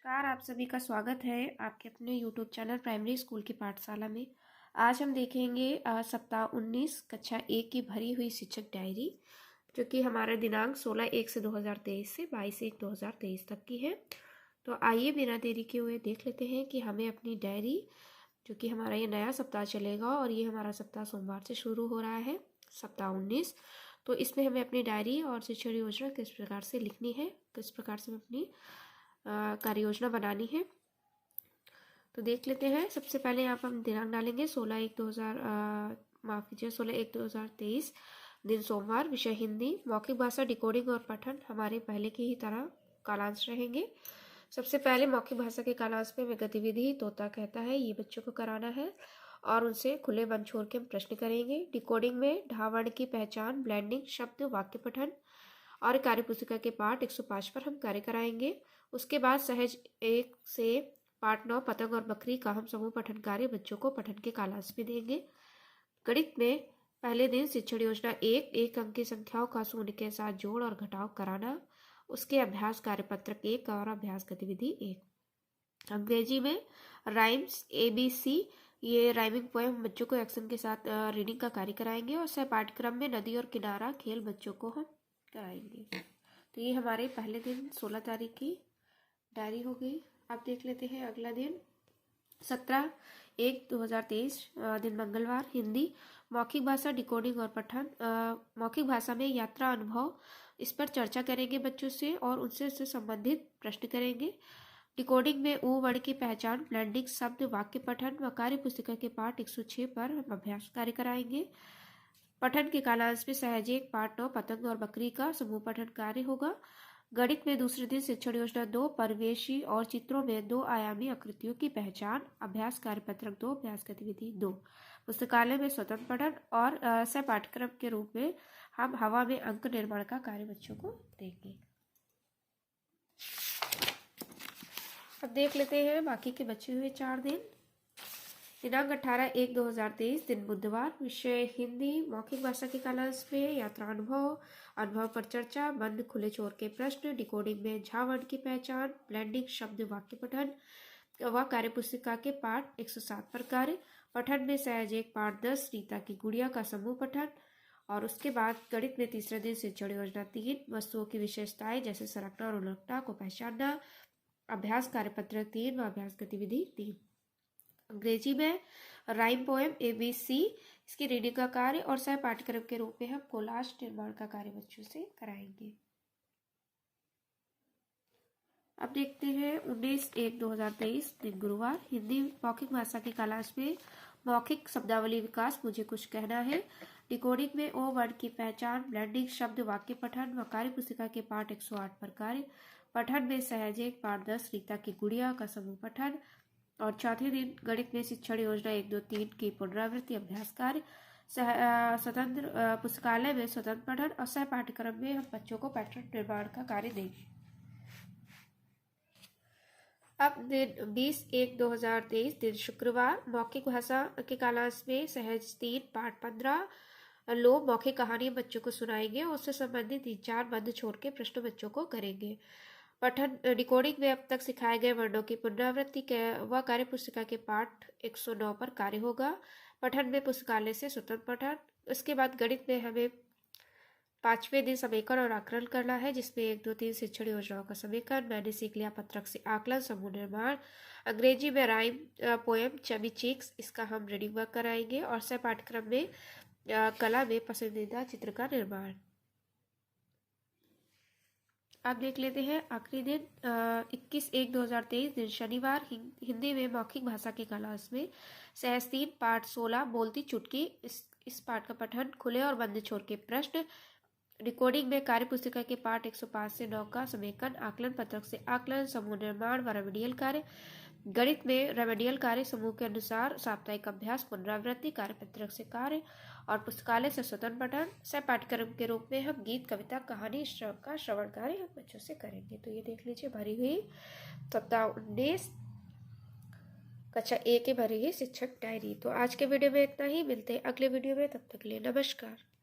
नमस्कार, आप सभी का स्वागत है आपके अपने यूट्यूब चैनल प्राइमरी स्कूल की पाठशाला में। आज हम देखेंगे सप्ताह 19 कक्षा 1 की भरी हुई शिक्षक डायरी, जो कि हमारा दिनांक 16/1 से 2023 से 22/1/2023 तक की है। तो आइए बिना देरी के हुए देख लेते हैं कि हमें अपनी डायरी, जो कि हमारा ये नया सप्ताह चलेगा और ये हमारा सप्ताह सोमवार से शुरू हो रहा है, सप्ताह 19। तो इसमें हमें अपनी डायरी और शिक्षण योजना किस प्रकार से लिखनी है, किस प्रकार से अपनी कार्य योजना बनानी है, तो देख लेते हैं। सबसे पहले यहाँ पर हम दिनांक डालेंगे 16/1/2023 दिन सोमवार। विषय हिंदी। मौखिक भाषा, डिकोडिंग और पठन हमारे पहले की ही तरह कालांश रहेंगे। सबसे पहले मौखिक भाषा के कालांश में गतिविधि तोता कहता है, ये बच्चों को कराना है और उनसे खुले मन छोड़ के हम प्रश्न करेंगे। डिकोडिंग में ढावर्ण की पहचान, ब्लेंडिंग, शब्द वाक्य पठन और कार्य पुस्तिका के पाठ 105 पर हम कार्य कराएंगे। उसके बाद सहज 1 से पाठ 9 पतंग और बकरी का हम समूह पठन कार्य बच्चों को पठन के कालांश में देंगे। गणित में पहले दिन शिक्षण योजना 1 अंक की संख्याओं का शून्य के साथ जोड़ और घटाव कराना। उसके अभ्यास कार्यपत्रक 1 और अभ्यास गतिविधि 1। अंग्रेजी में राइम्स ABC, ये राइमिंग पोएम बच्चों को एक्शन के साथ रीडिंग का कार्य कराएंगे। और सह पाठ्यक्रम में नदी और किनारा खेल बच्चों को हम कराएंगे। तो ये हमारे पहले दिन 16 तारीख की डायरी हो गई। अब देख लेते हैं अगला दिन 17/1/2023 दिन मंगलवार। हिंदी। मौखिक भाषा, डिकोडिंग और पठन। मौखिक भाषा में यात्रा अनुभव, इस पर चर्चा करेंगे बच्चों से और उनसे संबंधित प्रश्न करेंगे। डिकोडिंग में ऊ वर्ण की पहचान, ब्लेंडिंग, शब्द वाक्य पठन व कार्य पुस्तिका के पाठ 106 पर हम अभ्यास कार्य कराएंगे। पठन के कालांश में सहज 1 पाठ 9 पतंग और बकरी का समूह पठन कार्य होगा। गणित में दूसरे दिन शिक्षण योजना 2 परिवेशी और चित्रों में 2 आयामी आकृतियों की पहचान, अभ्यास कार्यपत्रक 2 अभ्यास गतिविधि 2। पुस्तकालय में स्वतंत्र पठन और सह पाठ्यक्रम के रूप में हम हवा में अंक निर्माण का कार्य बच्चों को देंगे। अब देख लेते हैं बाकी के बचे हुए 4 दिन। दिनांक 18/1/2023 दिन बुधवार। विषय हिंदी। मौखिक भाषा के कालांश में यात्रा अनुभव, अनुभव पर चर्चा, बंद खुले छोर के प्रश्न। डिकोडिंग में झावर्ण की पहचान, ब्लेंडिंग, शब्द वाक्य पठन व कार्य पुस्तिका के पाठ 107 पर कार्य। पठन में सहज 1 पाठ 10 रीता की गुड़िया का समूह पठन। और उसके बाद गणित में तीसरे दिन शिक्षण योजना 3 वस्तुओं की विशेषताएं जैसे सरकना और उलटना को पहचानना, अभ्यास कार्यपत्र 3 व अभ्यास गतिविधि 3। अंग्रेजी में राइम पोएम ABC, इसकी रीडिंग का कार्य और सह पाठ्यक्रम के रूप में हम कोलाज निर्माण का कार्य बच्चों से कराएंगे। अब देखते हैं 19/1/2023 दिन गुरुवार। हिंदी। मौखिक भाषा के कालांश में मौखिक शब्दावली विकास, मुझे कुछ कहना है। डिकोडिंग में ओ वर्ण की पहचान, ब्लेंडिंग, शब्द वाक्य पठन व कार्य पुस्तिका के पाठ 108 पर कार्य। पठन में सहज 1 पाठ 10 रीता की गुड़िया का समूह पठन। और चौथे दिन गणित में शिक्षण योजना 1 2 3 की पुनरावृत्ति अभ्यास कार्य। स्वतंत्र पुस्तकालय में स्वतंत्र पठन और सह पाठ्यक्रम में हम बच्चों को पैटर्न निर्माण का कार्य देंगे। अब दिन 20/1/2023 दिन शुक्रवार। मौखिक भाषा के कालांश में सहज 3 पाठ 15 लोग मौखिक कहानी बच्चों को सुनाएंगे और उससे संबंधित 3-4 बंद छोड़ के प्रश्न बच्चों को करेंगे। पठन। डिकोडिंग में अब तक सिखाए गए वर्णों की पुनरावृत्ति व कार्य पुस्तिका के पाठ 109 पर कार्य होगा। पठन में पुस्तकालय से स्वतंत्र पठन। उसके बाद गणित में हमें 5वें दिन समीकरण और आकलन करना है, जिसमें 1 2 3 शिक्षण योजनाओं का समीकरण, मैंने सीख लिया पत्रक से आकलन, समूह निर्माण। अंग्रेजी में राइम पोएम चबी चिक्स, इसका हम रीडिंग वर्क कराएंगे। और सह पाठ्यक्रम में कला में पसंदीदा चित्र का निर्माण। अब देख लेते हैं आखिरी दिन 21/1/2023 दिन शनिवार। हिंदी में मौखिक भाषा के कालांश में सहज 3 पाठ 16 बोलती चुटकी, इस पाठ का पठन, खुले और बंद छोर के प्रश्न। डिकोडिंग में कार्य पुस्तिका के पाठ 105 से 9 का समेकन, आकलन, पत्रक से आकलन, समूह निर्माण व रेमेडियल कार्य। गणित में रेमेडियल कार्य समूह के अनुसार, साप्ताहिक अभ्यास, पुनरावृत्ति, कार्यपत्रक से कार्य और पुस्तकालय से स्वतंत्र पठन। सह पाठ्यक्रम के रूप में हम गीत, कविता, कहानी का श्रवण कार्य हम बच्चों से करेंगे। तो ये देख लीजिए भरी हुई सप्ताह 19 कक्षा 1 की भरी हुई शिक्षक डायरी। तो आज के वीडियो में इतना ही, मिलते हैं अगले वीडियो में, तब तक के लिए नमस्कार।